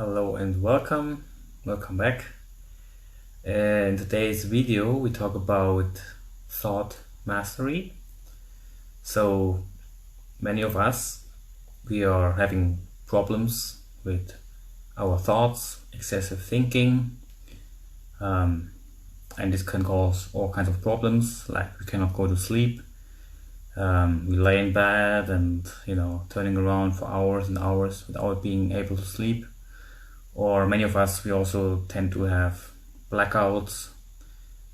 Hello and welcome back. In today's video we talk about thought mastery. So many of us, we are having problems with our thoughts, excessive thinking, and this can cause all kinds of problems, like we cannot go to sleep. We lay in bed and turning around for hours and hours without being able to sleep. Or many of us, we also tend to have blackouts.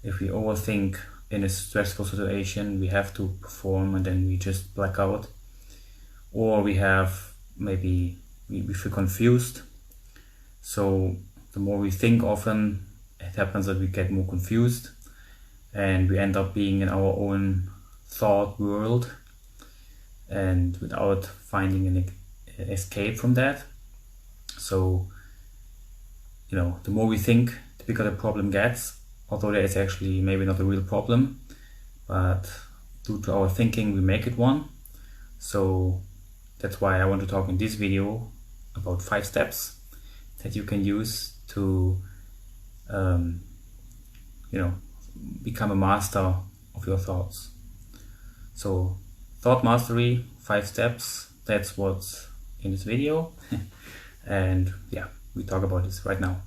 If we overthink in a stressful situation, we have to perform and then we just black out. Or we have maybe we feel confused. So the more we think often, it happens that we get more confused and we end up being in our own thought world and without finding an escape from that. So the more we think, the bigger the problem gets, although there is actually maybe not a real problem, but due to our thinking we make it one. So that's why I want to talk in this video about 5 steps that you can use to become a master of your thoughts. So thought mastery, 5 steps, that's what's in this video. And yeah, we talk about this right now.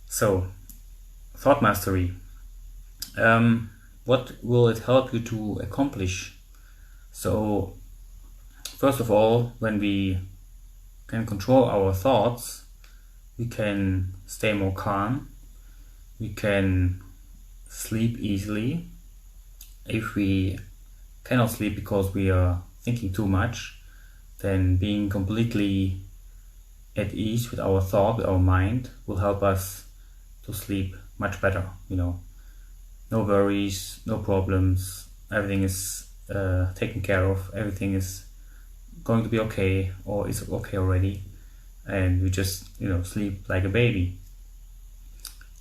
So, thought mastery. What will it help you to accomplish? So, first of all, when we can control our thoughts, we can stay more calm, we can sleep easily. If we cannot sleep because we are thinking too much, then being completely at ease with our thought, with our mind, will help us to sleep much better. No worries, no problems, everything is taken care of, everything is going to be okay, or is okay already, and we just sleep like a baby.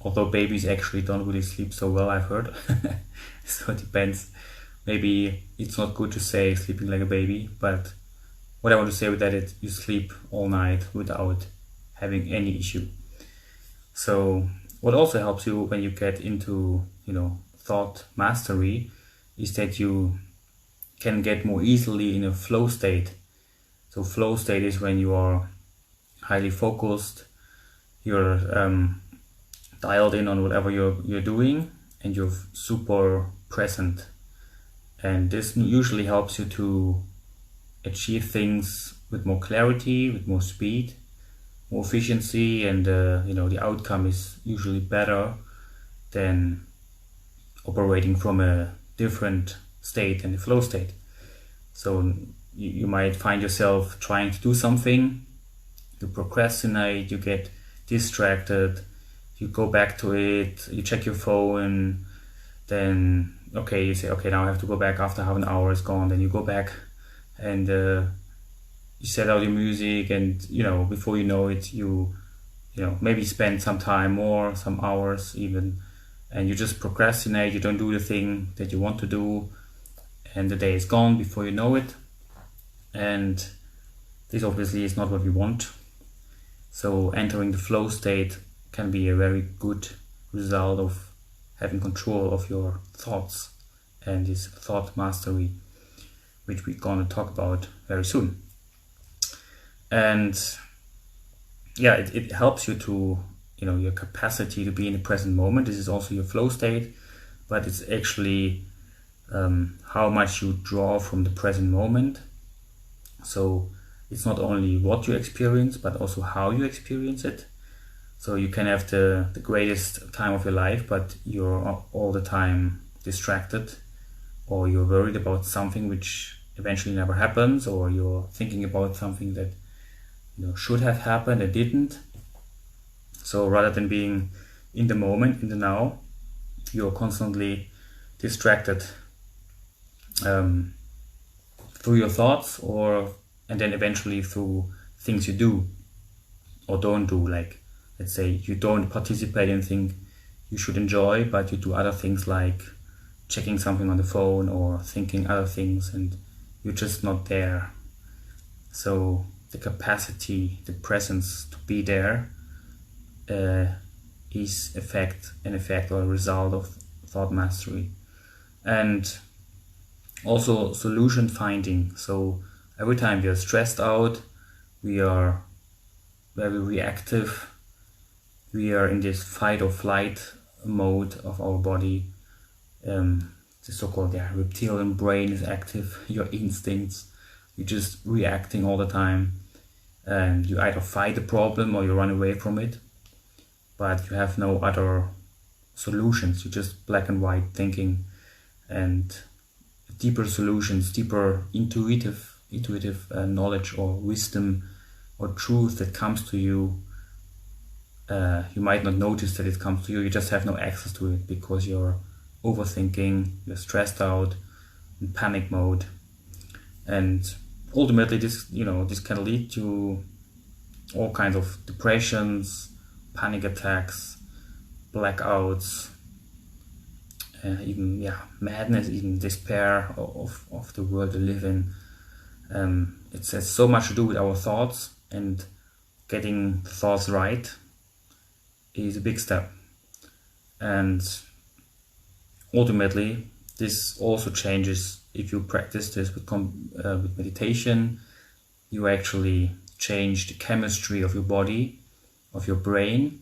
Although babies actually don't really sleep so well, I've heard. So it depends. Maybe it's not good to say sleeping like a baby, but what I want to say with that is you sleep all night without having any issue. So what also helps you when you get into thought mastery is that you can get more easily in a flow state. So flow state is when you are highly focused, you're dialed in on whatever you're doing, and you're super present. And this usually helps you to achieve things with more clarity, with more speed, more efficiency, and the outcome is usually better than operating from a different state and a flow state. So you might find yourself trying to do something, you procrastinate, you get distracted, you go back to it, you check your phone, then you say, okay, now I have to go back after half an hour is gone. Then you go back and you set out your music, and before you know it, you maybe spend some time more, some hours even, and you just procrastinate, you don't do the thing that you want to do, and the day is gone before you know it. And this obviously is not what we want. So entering the flow state can be a very good result of having control of your thoughts and this thought mastery, which we're going to talk about very soon. And yeah, it helps you to your capacity to be in the present moment. This is also your flow state, but it's actually how much you draw from the present moment. So it's not only what you experience, but also how you experience it. So you can have the greatest time of your life, but you're all the time distracted, or you're worried about something which eventually never happens, or you're thinking about something that should have happened and didn't. So rather than being in the moment, in the now, you're constantly distracted through your thoughts, and then eventually through things you do or don't do. Like, let's say you don't participate in things you should enjoy, but you do other things like checking something on the phone or thinking other things, and you're just not there. So the capacity, the presence to be there is an effect or a result of thought mastery. And also solution finding. So every time we are stressed out, we are very reactive, we are in this fight or flight mode of our body. The so-called reptilian brain is active, your instincts, you're just reacting all the time, and you either fight the problem or you run away from it, but you have no other solutions. You're just black and white thinking, and deeper solutions, deeper intuitive knowledge or wisdom or truth that comes to you, you might not notice that it comes to you. You just have no access to it because you're overthinking, you're stressed out, in panic mode, and ultimately this can lead to all kinds of depressions, panic attacks, blackouts, even madness, even despair of the world we live in. It has so much to do with our thoughts, and getting thoughts right is a big step. And ultimately, this also changes if you practice this with meditation. You actually change the chemistry of your body, of your brain,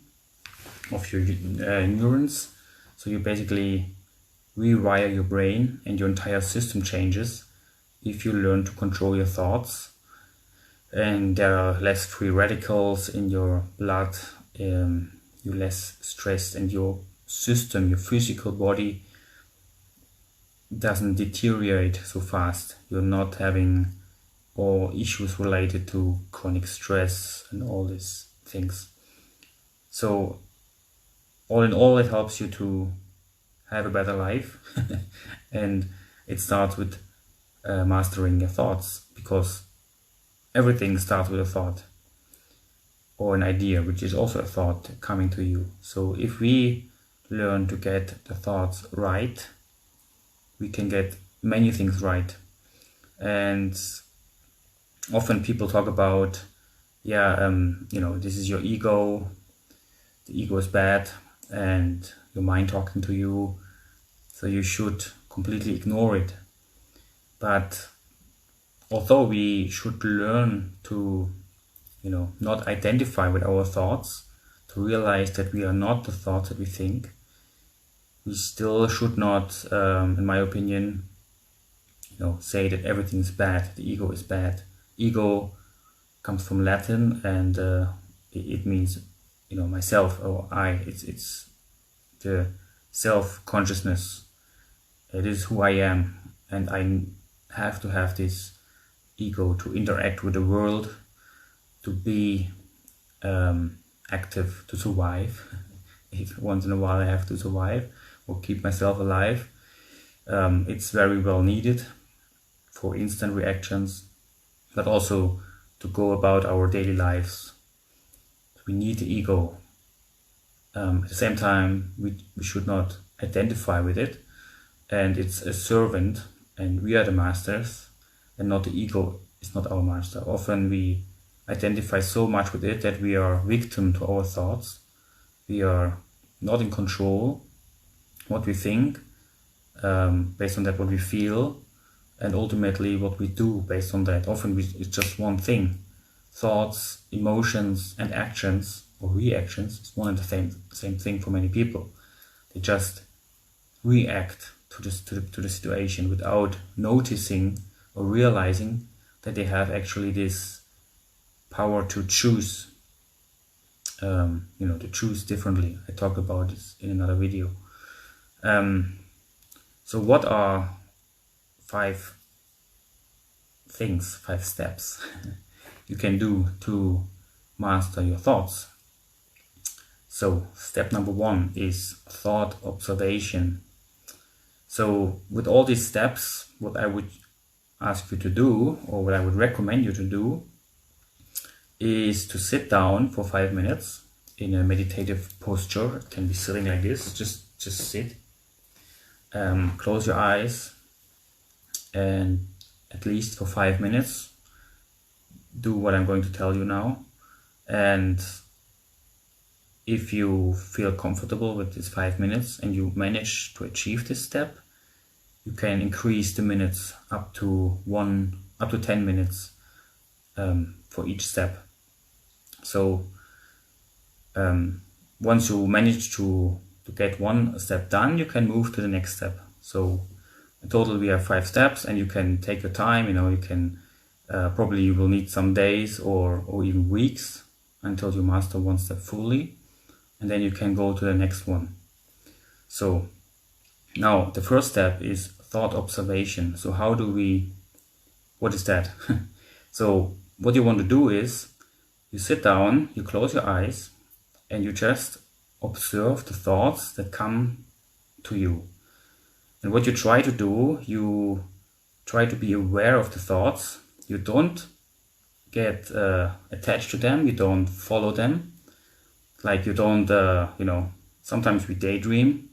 of your neurons. So you basically rewire your brain, and your entire system changes if you learn to control your thoughts. And there are less free radicals in your blood, you're less stressed, and your system, your physical body, doesn't deteriorate so fast. You're not having all issues related to chronic stress and all these things. So all in all, it helps you to have a better life. And it starts with mastering your thoughts, because everything starts with a thought or an idea, which is also a thought coming to you. So if we learn to get the thoughts right, we can get many things right. And often people talk about, this is your ego, the ego is bad, and your mind talking to you, so you should completely ignore it. But although we should learn to, not identify with our thoughts, to realize that we are not the thoughts that we think, we still should not, in my opinion, say that everything is bad, the ego is bad. Ego comes from Latin, and it means, myself or I. It's the self-consciousness. It is who I am, and I have to have this ego to interact with the world, to be active, to survive. If once in a while I have to survive or keep myself alive, it's very well needed for instant reactions, but also to go about our daily lives. We need the ego. At the same time, we should not identify with it, and it's a servant, and we are the masters, and not the ego is not our master. Often we identify so much with it that we are victim to our thoughts. We are not in control what we think, based on that what we feel, and ultimately what we do based on that. Often it's just one thing. Thoughts, emotions, and actions or reactions is one and the same thing for many people. They just react to the situation without noticing or realizing that they have actually this power to choose, to choose differently. I talked about this in another video. So what are 5 steps you can do to master your thoughts? So step number 1 is thought observation. So with all these steps, what I would ask you to do, or what I would recommend you to do, is to sit down for 5 minutes in a meditative posture. It can be sitting like this, just sit. Close your eyes, and at least for 5 minutes do what I'm going to tell you now. And if you feel comfortable with this 5 minutes and you manage to achieve this step, you can increase the minutes up to 10 minutes for each step. So once you manage to get one step done, you can move to the next step. So in total we have 5 steps, and you can take your time. You can probably you will need some days or even weeks until you master one step fully, and then you can go to the next one. So now the first step is thought observation. So what is that? So what you want to do is you sit down, you close your eyes, and you just observe the thoughts that come to you. And what you try to do, you try to be aware of the thoughts. You don't get attached to them, you don't follow them. Like you don't, sometimes we daydream.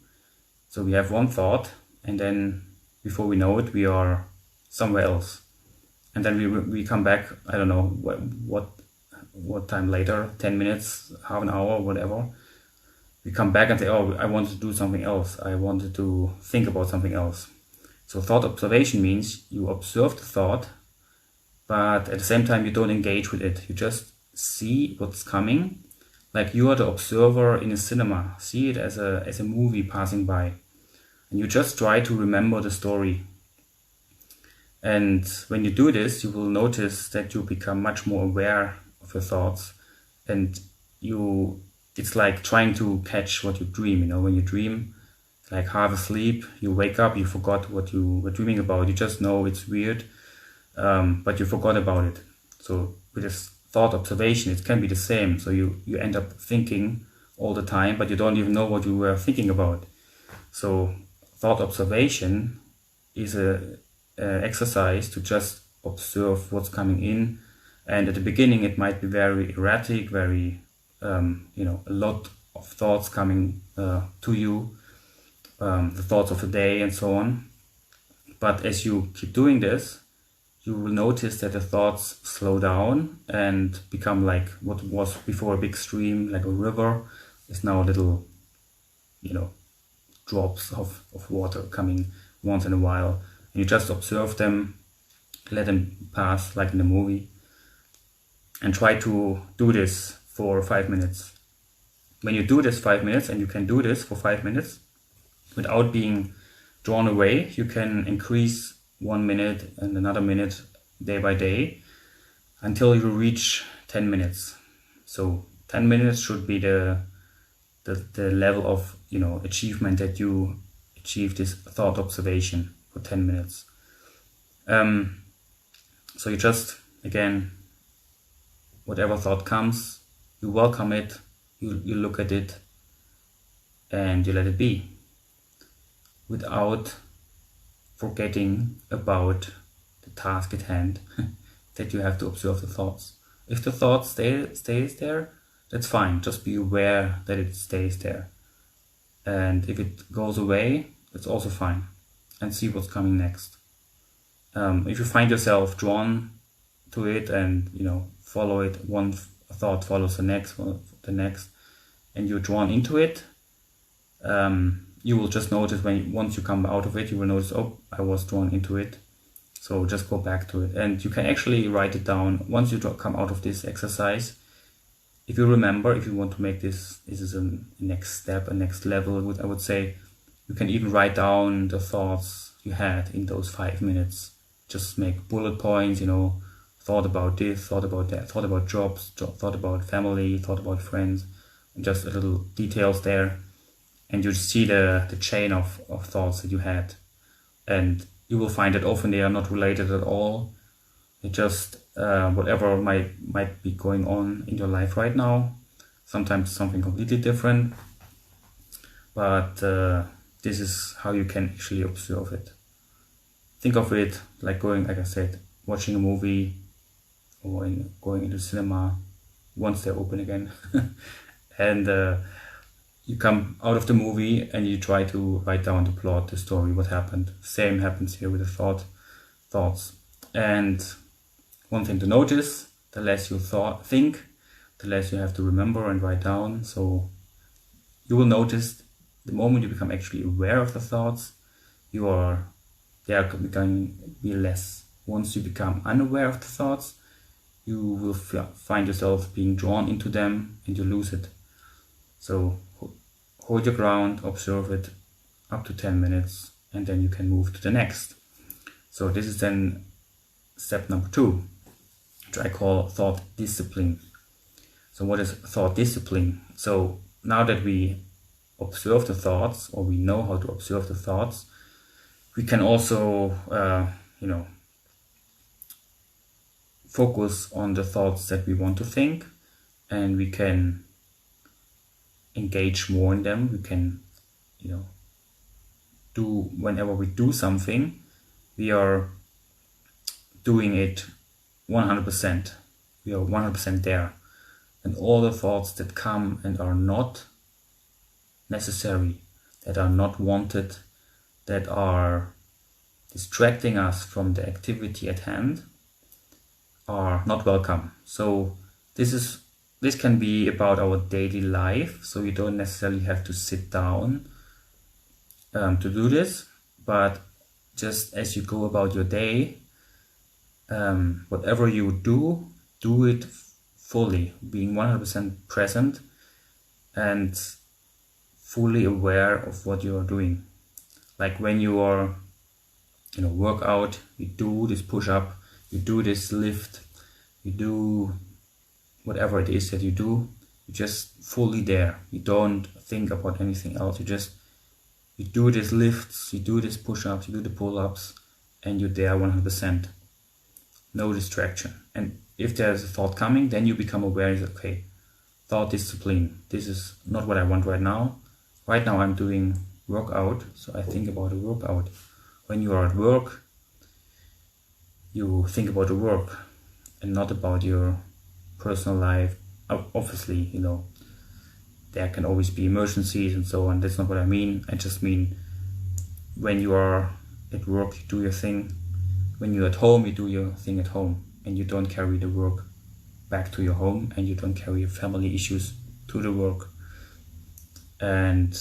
So we have one thought, and then before we know it, we are somewhere else. And then we come back, I don't know what time later, 10 minutes, half an hour, whatever. We come back and say, oh, I wanted to do something else. I wanted to think about something else. So thought observation means you observe the thought, but at the same time you don't engage with it. You just see what's coming, like you are the observer in a cinema. See it as a movie passing by, and you just try to remember the story. And when you do this, you will notice that you become much more aware of your thoughts, and it's like trying to catch what you dream. When you dream, like half asleep, you wake up, you forgot what you were dreaming about. You just know it's weird, but you forgot about it. So with this thought observation, it can be the same. So you end up thinking all the time, but you don't even know what you were thinking about. So thought observation is a exercise to just observe what's coming in. And at the beginning, it might be very erratic, very, a lot of thoughts coming to you, the thoughts of the day and so on. But as you keep doing this, you will notice that the thoughts slow down and become like what was before a big stream, like a river, is now little, drops of water coming once in a while. And you just observe them, let them pass like in a movie, and try to do this for 5 minutes. When you do this 5 minutes, and you can do this for 5 minutes without being drawn away, you can increase 1 minute and another minute day by day until you reach 10 minutes. So 10 minutes should be the level of achievement that you achieve this thought observation for 10 minutes. So you just, again, whatever thought comes, you welcome it, you look at it, and you let it be, without forgetting about the task at hand, that you have to observe the thoughts. If the thought stays there, that's fine. Just be aware that it stays there. And if it goes away, that's also fine. And see what's coming next. If you find yourself drawn to it and follow it, one thought follows the next, and you're drawn into it, you will just notice once you come out of it, you will notice, oh, I was drawn into it. So just go back to it, and you can actually write it down once you come out of this exercise. If you remember, if you want to make this is a next step, a next level, I would say, You can even write down the thoughts you had in those 5 minutes. Just make bullet points, thought about this, thought about that, thought about jobs, thought about family, thought about friends, and just a little details there. And you see the chain of thoughts that you had. And you will find that often they are not related at all. It just whatever might be going on in your life right now. Sometimes something completely different. But this is how you can actually observe it. Think of it like going, like I said, watching a movie or going into cinema once they're open again. And you come out of the movie and you try to write down the plot, the story, what happened. Same happens here with the thoughts. And one thing to notice, the less you think, the less you have to remember and write down. So you will notice the moment you become actually aware of the thoughts, they are becoming less. Once you become unaware of the thoughts, you will find yourself being drawn into them and you lose it. So hold your ground, observe it up to 10 minutes, and then you can move to the next. So this is then step number 2, which I call thought discipline. So what is thought discipline? So now that we observe the thoughts, or we know how to observe the thoughts, we can also, focus on the thoughts that we want to think, and we can engage more in them. We can, whenever we do something, we are doing it 100%. We are 100% there. And all the thoughts that come and are not necessary, that are not wanted, that are distracting us from the activity at hand, are not welcome. So this can be about our daily life. So you don't necessarily have to sit down to do this, but just as you go about your day, whatever you do it fully, being 100% present and fully aware of what you are doing. Like when you are, work out, you do this push-up, you do this lift, you do whatever it is that you do, you're just fully there. You don't think about anything else. You do these lifts, you do these push-ups, you do the pull-ups, and you're there 100%. No distraction. And if there's a thought coming, then you become aware, okay, thought discipline. This is not what I want right now. Right now I'm doing workout, so I think about a workout. When you are at work, you think about the work and not about your personal life. Obviously, there can always be emergencies and so on. That's not what I mean. I just mean when you are at work, you do your thing. When you're at home, you do your thing at home, and you don't carry the work back to your home, and you don't carry your family issues to the work and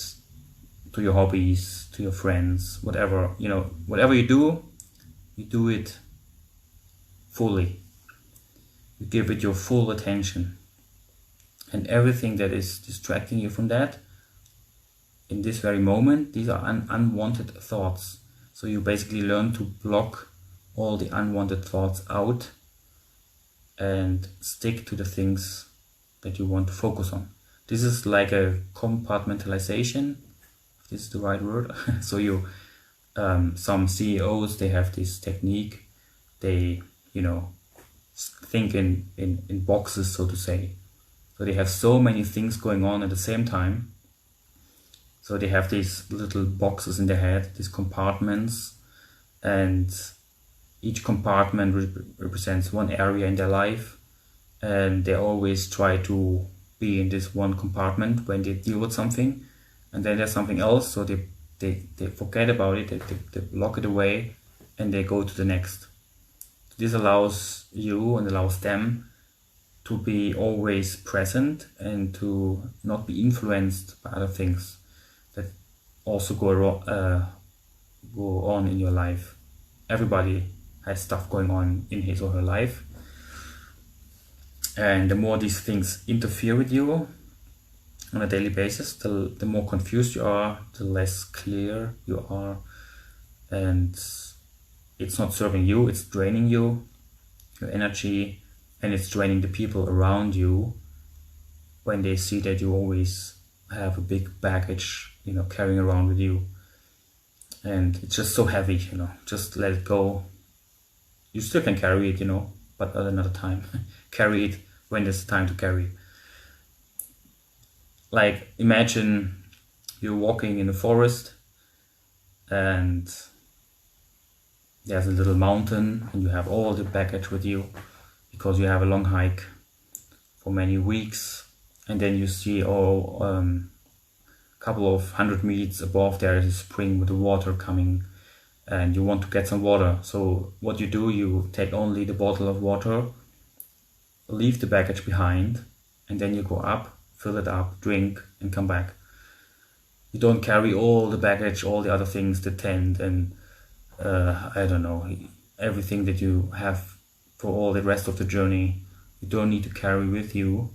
to your hobbies, to your friends, whatever, whatever you do it fully. You give it your full attention, and everything that is distracting you from that in this very moment, these are unwanted thoughts. So you basically learn to block all the unwanted thoughts out and stick to the things that you want to focus on. This is like a compartmentalization, if this is the right word. So some CEOs, they have this technique. They, think in boxes, so to say. So they have so many things going on at the same time. So they have these little boxes in their head, these compartments, and each compartment represents one area in their life, and they always try to be in this one compartment when they deal with something, and then there's something else, so they forget about it, they lock it away, and they go to the next. This allows you and allows them to be always present and to not be influenced by other things that also go on in your life. Everybody has stuff going on in his or her life, and the more these things interfere with you, on a daily basis, the more confused you are, the less clear you are, and it's not serving you, it's draining you, your energy, and it's draining the people around you when they see that you always have a big baggage, carrying around with you. And it's just so heavy, just let it go. You still can carry it, but at another time. Carry it when there's time to carry. Like, imagine you're walking in the forest and there's a little mountain and you have all the baggage with you because you have a long hike for many weeks, and then you see couple of 100 meters above there is a spring with the water coming, and you want to get some water. So what you do, you take only the bottle of water, leave the baggage behind, and then you go up, fill it up, drink, and come back. You don't carry all the baggage, all the other things, the tent, and I don't know, everything that you have for all the rest of the journey. You don't need to carry with you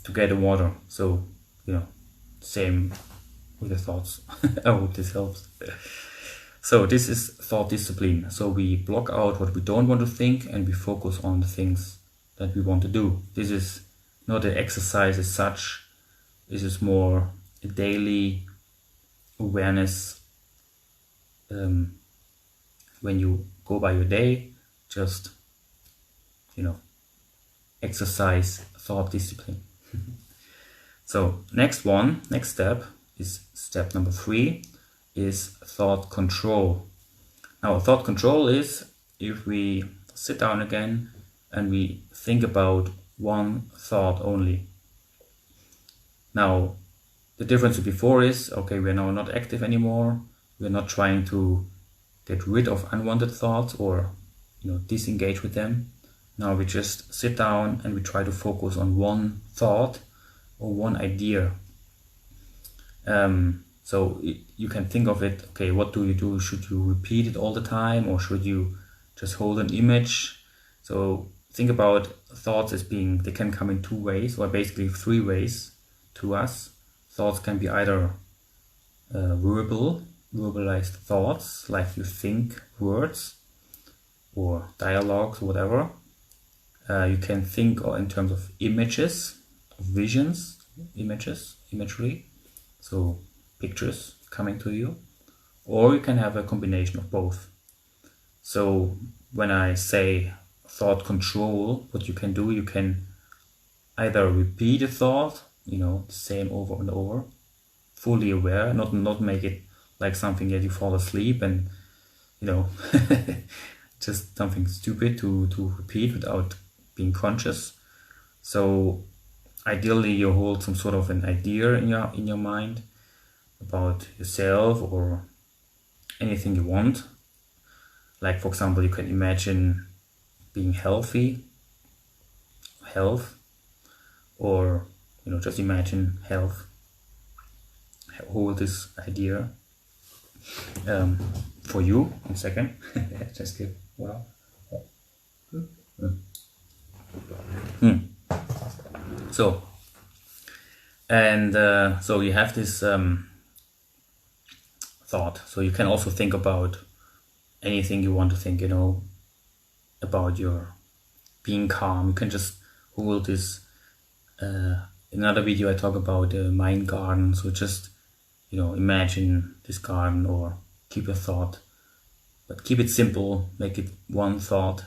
to get the water. So, same with the thoughts. I hope this helps. So this is thought discipline. So we block out what we don't want to think and we focus on the things that we want to do. This is not an exercise as such. This is more a daily awareness. When you go by your day, just, exercise thought discipline. So next step is step number 3, is thought control. Now thought control is if we sit down again and we think about one thought only. Now the difference before is, okay, we're now not active anymore. We're not trying to get rid of unwanted thoughts or disengage with them. Now we just sit down and we try to focus on one thought or one idea. So you can think of it, okay, what do you do? Should you repeat it all the time, or should you just hold an image? So think about thoughts as being, they can come in 2 ways, or basically 3 ways to us. Thoughts can be either verbalized thoughts, like you think words or dialogues or whatever. You can think in terms of images, visions, imagery, so pictures coming to you, or you can have a combination of both. So when I say thought control, what you can do, you can either repeat a thought, the same over and over, fully aware, not make it like something that you fall asleep and just something stupid to repeat without being conscious. So ideally you hold some sort of an idea in your mind about yourself or anything you want. Like, for example, you can imagine being health, or just imagine health. Hold this idea for you in a second. Just give, wow. So, and so you have this thought. So you can also think about anything you want to think, about your being calm. You can just hold this. In another video I talk about the mind garden. So just, imagine this garden or keep a thought. But keep it simple, make it one thought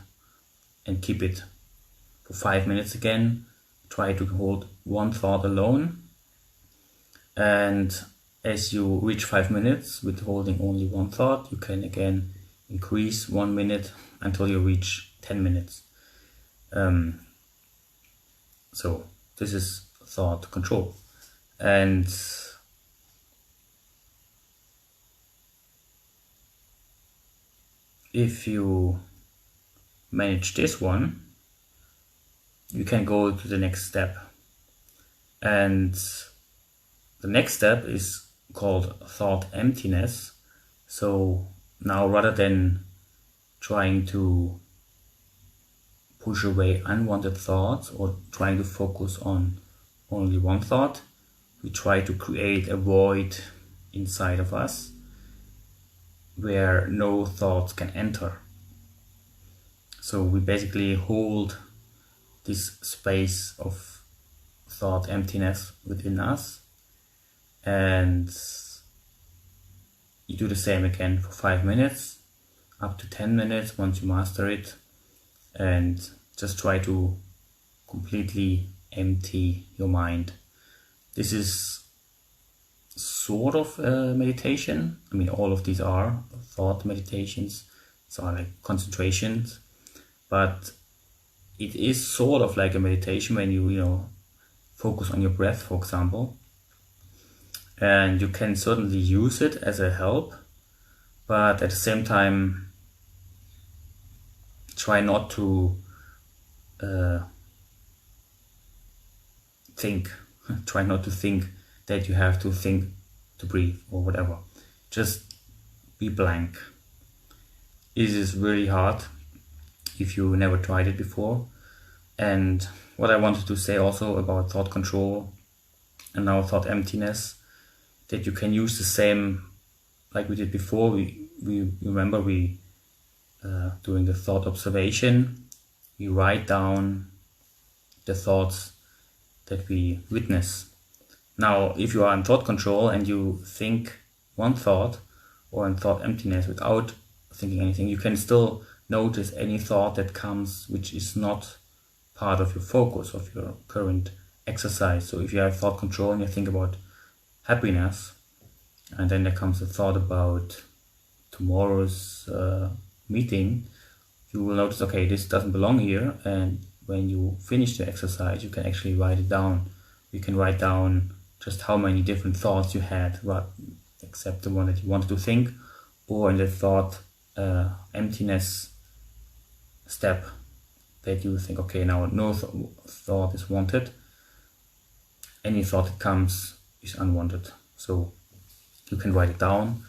and keep it for 5 minutes again. Try to hold one thought alone. And as you reach 5 minutes with holding only one thought, you can again increase 1 minute until you reach 10 minutes. So this is thought control. And if you manage this one, you can go to the next step. And the next step is called thought emptiness. So now, rather than trying to push away unwanted thoughts or trying to focus on only one thought. We try to create a void inside of us where no thoughts can enter. So we basically hold this space of thought emptiness within us, and you do the same again for 5 minutes, up to 10 minutes once you master it, and just try to completely empty your mind. This is sort of a meditation. I mean, all of these are thought meditations, so like concentrations, but it is sort of like a meditation when you focus on your breath, for example, and you can certainly use it as a help, but at the same time try not to think. Try not to think that you have to think to breathe or whatever. Just be blank. It is really hard if you never tried it before. And what I wanted to say also about thought control and now thought emptiness, that you can use the same like we did before. We remember doing the thought observation, we write down the thoughts that we witness. Now, if you are in thought control and you think one thought or in thought emptiness without thinking anything, you can still notice any thought that comes which is not part of your focus of your current exercise. So if you have thought control and you think about happiness, and then there comes a thought about tomorrow's meeting, you will notice, okay, this doesn't belong here, and when you finish the exercise you can actually write it down. You can write down just how many different thoughts you had, except the one that you wanted to think, or in the thought emptiness step that you think, okay, now no thought is wanted. Any thought that comes is unwanted. So you can write it down.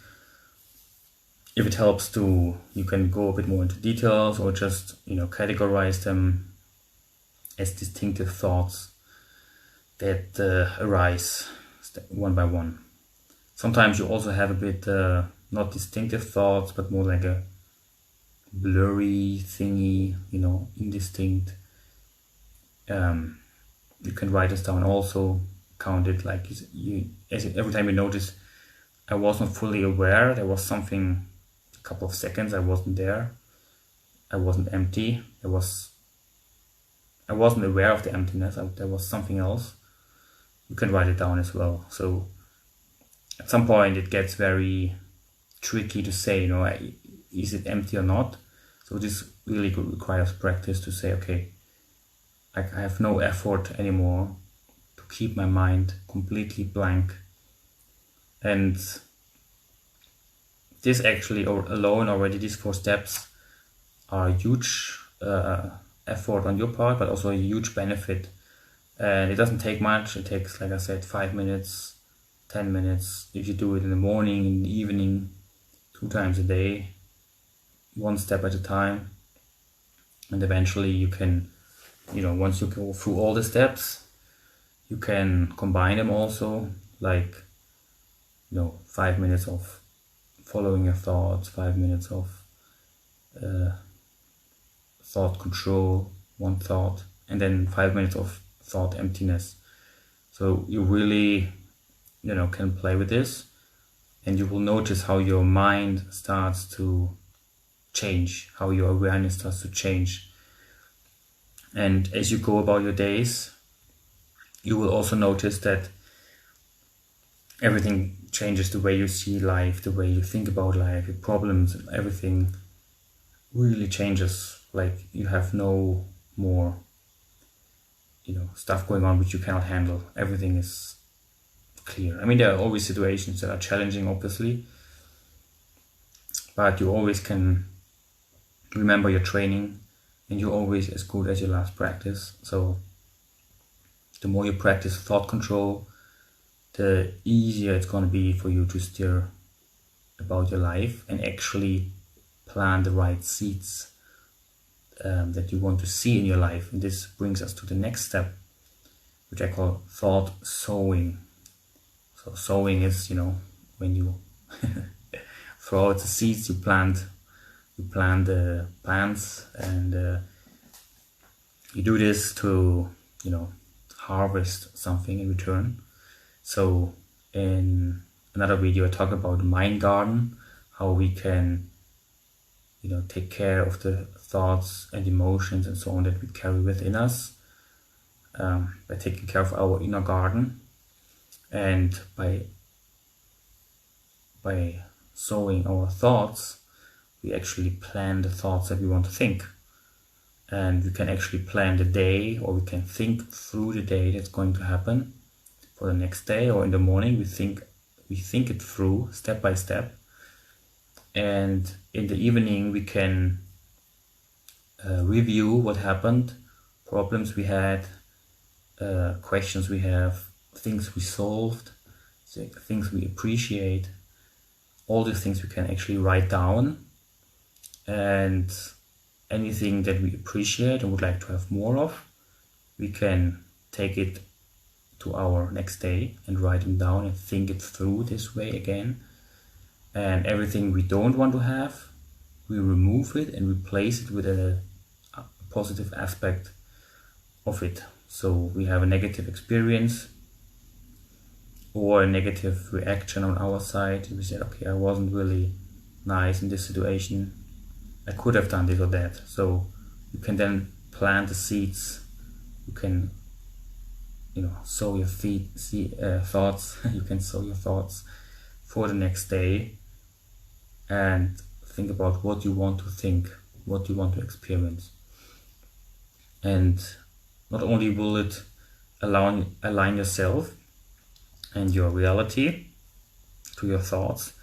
If it helps you can go a bit more into details, or just categorize them as distinctive thoughts that arise one by one. Sometimes you also have a bit not distinctive thoughts, but more like a blurry thingy, indistinct. You can write this down also, count it like every time you notice, I was not fully aware, there was something, a couple of seconds I wasn't there, I wasn't empty, I wasn't aware of the emptiness, there was something else. You can write it down as well. So at some point it gets very tricky to say, is it empty or not? So this really requires practice to say, okay, I have no effort anymore to keep my mind completely blank. And this actually alone already, these 4 steps are a huge effort on your part, but also a huge benefit. And it doesn't take much. It takes, like I said, 5 minutes, 10 minutes. If you do it in the morning, in the evening, 2 times a day, 1 step at a time. And eventually you can, once you go through all the steps, you can combine them also, like, 5 minutes of following your thoughts, 5 minutes of thought control, 1 thought, and then 5 minutes of thought emptiness. So you really, can play with this, and you will notice how your mind starts to change, how your awareness starts to change. And as you go about your days, you will also notice that everything changes, the way you see life, the way you think about life, your problems, everything really changes. Like you have no more, stuff going on which you cannot handle. Everything is clear. I mean, there are always situations that are challenging, obviously, but you always can remember your training, and you're always as good as your last practice. So the more you practice thought control, the easier it's going to be for you to steer about your life and actually plant the right seeds that you want to see in your life. And this brings us to the next step, which I call thought sowing. So sowing is, when you throw out the seeds, you plant the plants, and you do this to, harvest something in return. So in another video I talk about the mind garden, how we can take care of the thoughts and emotions and so on that we carry within us, by taking care of our inner garden, and by sowing our thoughts, we actually plan the thoughts that we want to think. And we can actually plan the day, or we can think through the day that's going to happen for the next day, or in the morning we think it through step by step. And in the evening we can review what happened, problems we had, questions we have, things we solved, things we appreciate. All these things we can actually write down, and anything that we appreciate and would like to have more of, we can take it to our next day and write them down and think it through this way again. And everything we don't want to have, we remove it and replace it with a positive aspect of it. So we have a negative experience or a negative reaction on our side. We said, okay, I wasn't really nice in this situation. I could have done this or that. So you can then plant the seeds. You can, sow your thoughts. You can sow your thoughts for the next day, and think about what you want to think, what you want to experience. And not only will it align yourself and your reality to your thoughts,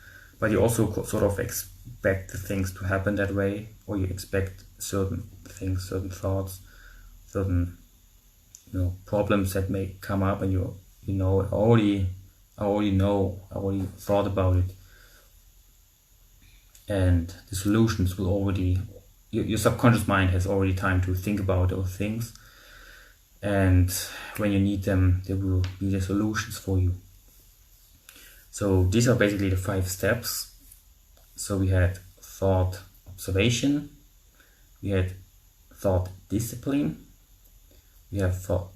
but you also sort of expect the things to happen that way, or you expect certain things, certain thoughts, certain problems that may come up, and I already thought about it, and the solutions will already, your subconscious mind has already time to think about those things, and when you need them, there will be the solutions for you. So these are basically the 5 steps. So we had thought observation, we had thought discipline, we have thought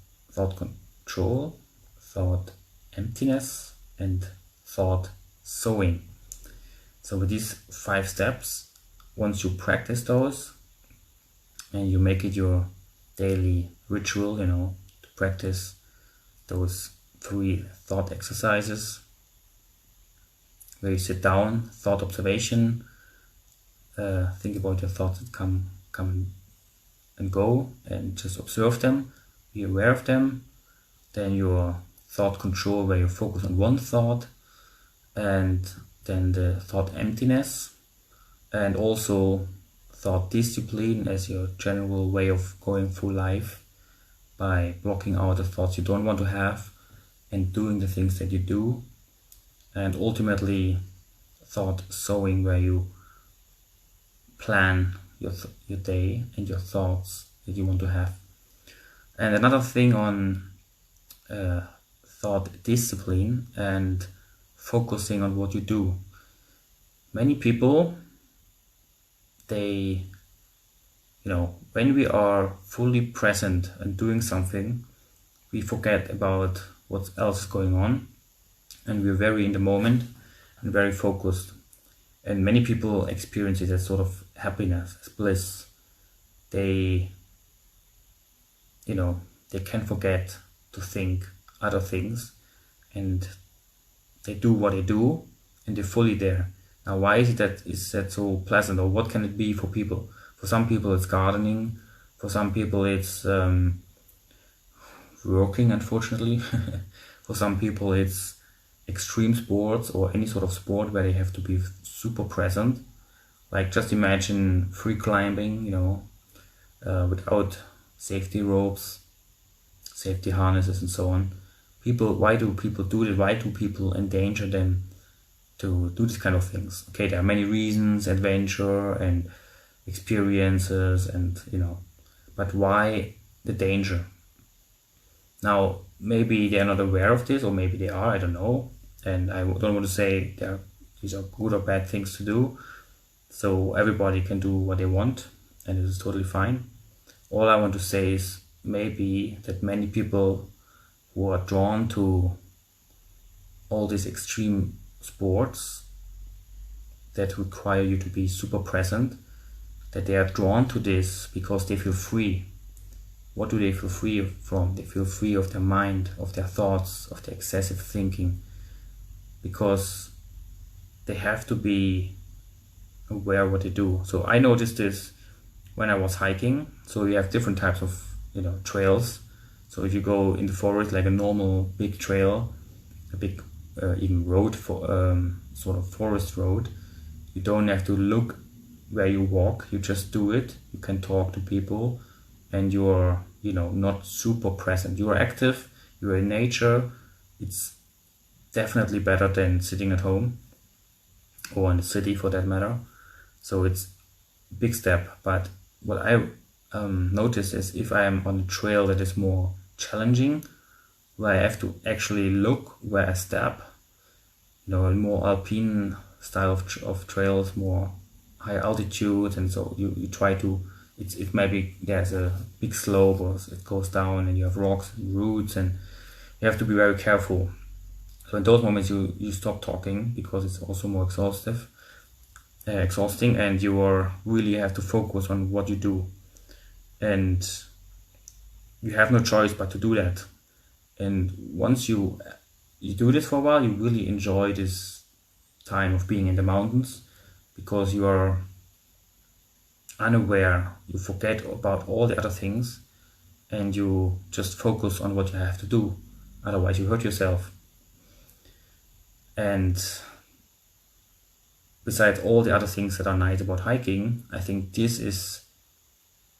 control, thought emptiness, and thought sowing. So with these 5 steps, once you practice those and you make it your daily ritual, to practice those 3 thought exercises, where you sit down, thought observation, think about your thoughts that come and go, and just observe them, be aware of them. Then your thought control, where you focus on one thought, and then the thought emptiness, and also thought discipline as your general way of going through life, by blocking out the thoughts you don't want to have and doing the things that you do. And ultimately thought sowing, where you plan your day and your thoughts that you want to have. And another thing on thought discipline and focusing on what you do. Many people, they, when we are fully present and doing something, we forget about what else is going on, and we're very in the moment and very focused. And many people experience it as sort of happiness, as bliss. They can forget to think other things, and they do what they do, and they're fully there. Now, why is that so pleasant, or what can it be for people? For some people it's gardening, for some people it's working, unfortunately. For some people it's extreme sports, or any sort of sport where they have to be super present. Like, just imagine free climbing, without safety ropes, safety harnesses, and so on. Why do people do that? Why do people endanger them to do these kind of things? Okay, there are many reasons: adventure and experiences, and but why the danger? Now, maybe they're not aware of this, or maybe they are, I don't know. And I don't want to say these are good or bad things to do. So everybody can do what they want, and it is totally fine. All I want to say is maybe that many people who are drawn to all these extreme sports that require you to be super present, that they are drawn to this because they feel free. What do they feel free from? They feel free of their mind, of their thoughts, of their excessive thinking, because they have to be aware of what they do. So I noticed this when I was hiking. So you have different types of trails. So if you go in the forest, like a normal big trail, a big even road, for sort of forest road, you don't have to look where you walk, you just do it. You can talk to people, and you're not super present. You are active, you are in nature. It's definitely better than sitting at home or in the city for that matter. So it's a big step. But what I notice is if I am on a trail that is more challenging, where I have to actually look where I step, a more alpine style of trails, more high altitude, and so you try to, it maybe there's a big slope or it goes down and you have rocks and roots, and you have to be very careful. So in those moments you stop talking, because it's also more exhausting, and you really have to focus on what you do, and you have no choice but to do that. And once you do this for a while, you really enjoy this time of being in the mountains, because you are unaware, you forget about all the other things, and you just focus on what you have to do. Otherwise you hurt yourself. And besides all the other things that are nice about hiking, I think this is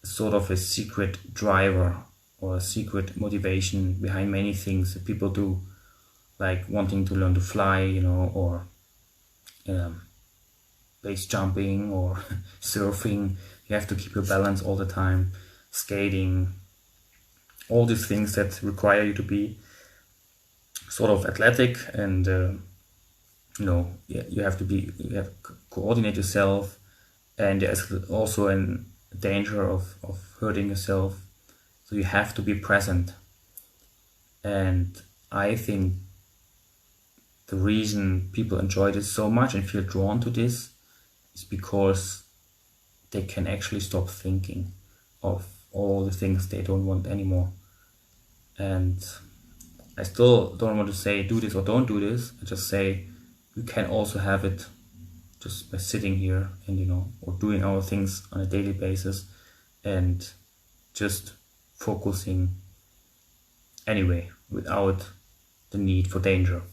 sort of a secret driver or a secret motivation behind many things that people do, like wanting to learn to fly, or base jumping or surfing. You have to keep your balance all the time, skating, all these things that require you to be sort of athletic, and you have to coordinate yourself, and there's also a danger of hurting yourself. So you have to be present. And I think the reason people enjoy this so much and feel drawn to this is because they can actually stop thinking of all the things they don't want anymore. And I still don't want to say do this or don't do this. I just say you can also have it just by sitting here and or doing our things on a daily basis and just focusing anyway without the need for danger.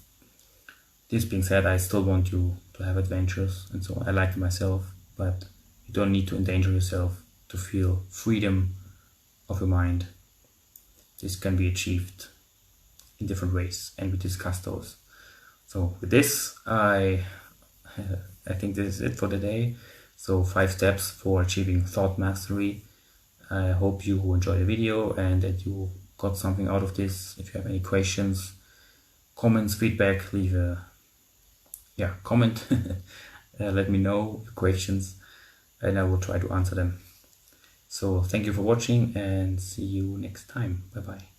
This being said, I still want you to have adventures, and so I like it myself, but you don't need to endanger yourself to feel freedom of your mind. This can be achieved in different ways, and we discussed those. So with this, I think this is it for today. So 5 steps for achieving thought mastery. I hope you enjoyed the video and that you got something out of this. If you have any questions, comments, feedback, leave a comment. Let me know your questions and I will try to answer them. So thank you for watching and see you next time. Bye bye.